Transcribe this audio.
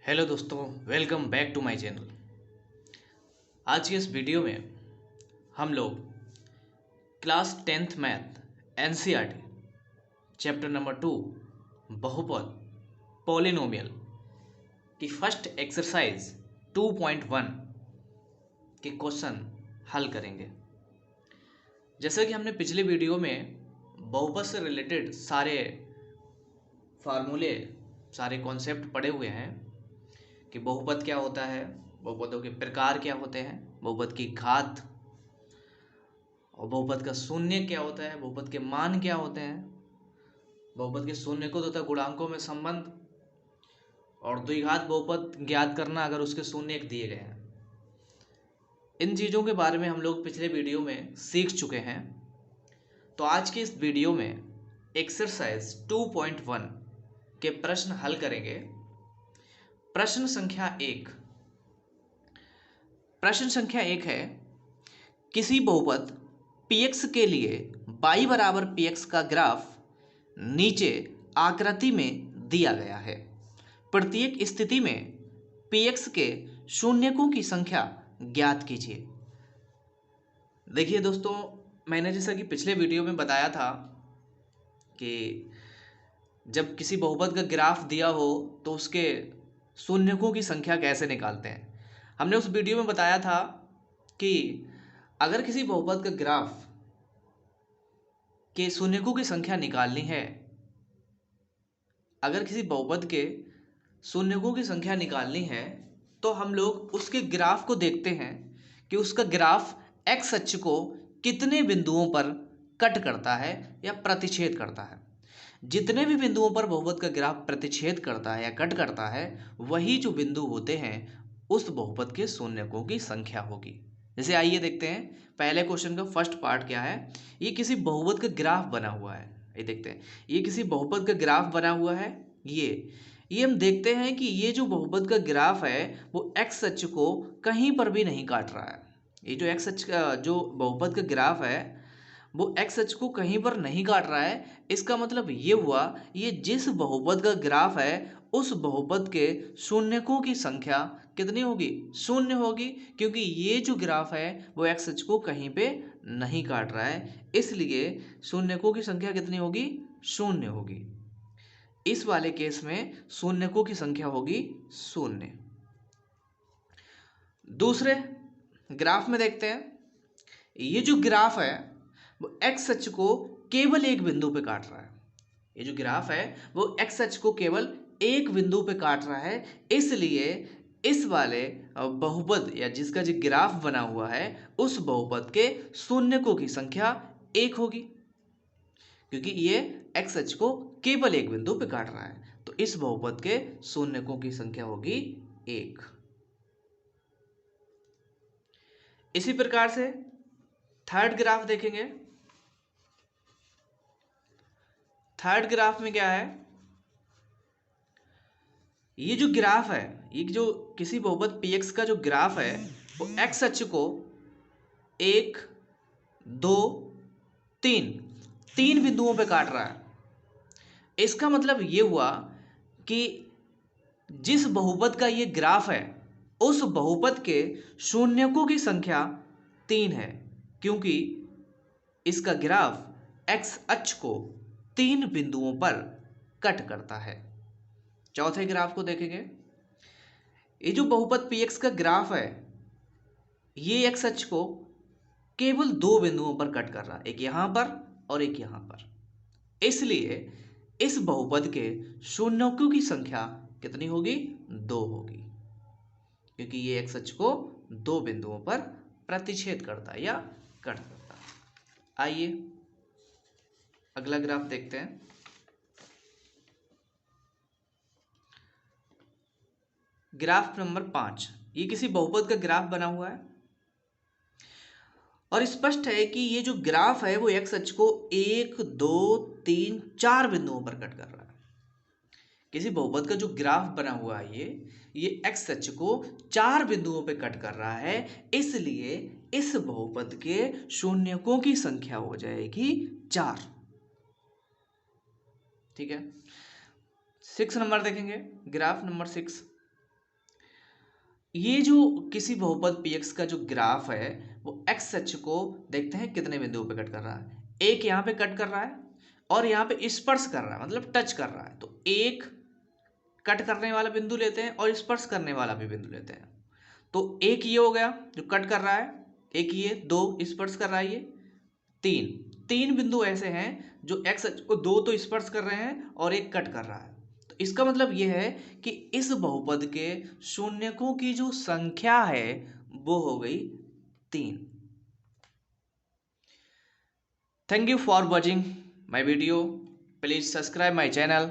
Hello दोस्तों, welcome back to my channel. आज के इस वीडियो में हम लोग class 10th math NCERT chapter number 2 बहुपद पॉलिनोमियल की फर्स्ट एक्सरसाइज 2.1 के क्वेश्चन हल करेंगे। जैसा कि हमने पिछले वीडियो में बहुपद से रिलेटेड सारे फार्मूले सारे कॉन्सेप्ट पढ़े हुए हैं कि बहुपद क्या होता है, बहुपदों के प्रकार क्या होते हैं, बहुपद की घात और बहुपद का शून्य क्या होता है, बहुपद के मान क्या होते हैं, बहुपद के शून्य को तथा गुणांकों में संबंध और द्विघात बहुपद ज्ञात करना अगर उसके शून्य एक दिए गए हैं। इन चीज़ों के बारे में हम लोग पिछले वीडियो में सीख चुके हैं। तो आज के इस वीडियो में एक्सरसाइज 2.1 के प्रश्न हल करेंगे। प्रश्न संख्या 1 है, किसी बहुपद px के लिए y बराबर px का ग्राफ नीचे आकृति में दिया गया है। प्रत्येक स्थिति में px के शून्यकों की संख्या ज्ञात कीजिए। देखिए दोस्तों, मैंने जैसा कि पिछले वीडियो में बताया था कि जब किसी बहुपद का ग्राफ दिया हो तो उसके शून्यकों की संख्या कैसे निकालते हैं। हमने उस वीडियो में बताया था कि अगर किसी बहुपद का ग्राफ के शून्यकों की संख्या निकालनी है, अगर किसी बहुपद के शून्यकों की संख्या निकालनी है तो हम लोग उसके ग्राफ को देखते हैं कि उसका ग्राफ एक्स अक्ष को कितने बिंदुओं पर कट करता है या प्रतिच्छेद करता है। जितने भी बिंदुओं पर बहुपद का ग्राफ प्रतिच्छेद करता है या कट करता है, वही जो बिंदु होते हैं उस बहुपद के शून्यकों की संख्या होगी। जैसे आइए देखते हैं, पहले क्वेश्चन का फर्स्ट पार्ट क्या है। ये किसी बहुपद का ग्राफ बना हुआ है। ये देखते हैं, ये किसी बहुपद का ग्राफ बना हुआ है। ये हम देखते हैं कि ये जो बहुपद का ग्राफ है वो एक्स अक्ष को कहीं पर भी नहीं काट रहा है। ये जो एक्स अक्ष का जो बहुपद का ग्राफ है वो एक्स अक्ष को कहीं पर नहीं काट रहा है। इसका मतलब ये हुआ, ये जिस बहुपद का ग्राफ है उस बहुपद के शून्यकों की संख्या कितनी होगी? शून्य होगी, क्योंकि ये जो ग्राफ है वो एक्स अक्ष को कहीं पे नहीं काट रहा है, इसलिए शून्यकों की संख्या कितनी होगी? शून्य होगी। इस वाले केस में शून्यकों की संख्या होगी शून्य। दूसरे ग्राफ में देखते हैं, ये जो ग्राफ है वो एक्स अक्ष को केवल एक बिंदु पे काट रहा है। ये जो ग्राफ है वो एक्स अक्ष को केवल एक बिंदु पे काट रहा है, इसलिए इस वाले बहुपद या जिसका जो ग्राफ बना हुआ है उस बहुपद के शून्यकों की संख्या एक होगी, क्योंकि ये एक्स अक्ष को केवल एक बिंदु पे काट रहा है। तो इस बहुपद के शून्यकों की संख्या होगी एक। इसी प्रकार से थर्ड ग्राफ देखेंगे। थर्ड ग्राफ में क्या है, ये जो ग्राफ है, ये जो किसी बहुपद px का जो ग्राफ है वो x अक्ष को एक, दो, तीन बिंदुओं पे काट रहा है। इसका मतलब ये हुआ कि जिस बहुपद का ये ग्राफ है उस बहुपद के शून्यकों की संख्या 3 है, क्योंकि इसका ग्राफ x अक्ष को 3 बिंदुओं पर कट करता है। चौथे ग्राफ को देखेंगे, ये जो बहुपद px का ग्राफ है ये x अक्ष को केवल 2 बिंदुओं पर कट कर रहा है, एक यहां पर और एक यहां पर, इसलिए इस बहुपद के शून्यकों की संख्या कितनी होगी? 2 होगी, क्योंकि ये x अक्ष को 2 बिंदुओं पर प्रतिच्छेद करता है या कट करता है। आइए अगला ग्राफ देखते हैं। ग्राफ नंबर 5, ये किसी बहुपद का ग्राफ बना हुआ है और स्पष्ट है कि ये जो ग्राफ है वो एक्स अक्ष को 1, 2, 3, 4 बिंदुओं पर कट कर रहा है। किसी बहुपद का जो ग्राफ बना हुआ है ये एक्स अक्ष को 4 बिंदुओं पे कट कर रहा है, इसलिए इस बहुपद के शून्यकों की संख्या हो जाएगी 4। ठीक है, 6 नंबर देखेंगे, ग्राफ नंबर 6। ये जो किसी बहुपद px का जो ग्राफ है वो एक्स अक्ष को देखते हैं कितने बिंदुओं पे कट कर रहा है। एक यहाँ पे कट कर रहा है और यहाँ पे स्पर्श कर रहा है, मतलब टच कर रहा है। तो एक कट करने वाला बिंदु लेते हैं और स्पर्श करने वाला भी बिंदु लेते हैं। तो एक ये हो गया जो कट कर रहा है, एक ये, दो स्पर्श कर रहा है, ये तीन। तीन बिंदु ऐसे हैं जो एक्स अक्ष को दो तो स्पर्श कर रहे हैं और एक कट कर रहा है। तो इसका मतलब यह है कि इस बहुपद के शून्यकों की जो संख्या है वो हो गई 3। Thank you for watching my video. Please subscribe my channel.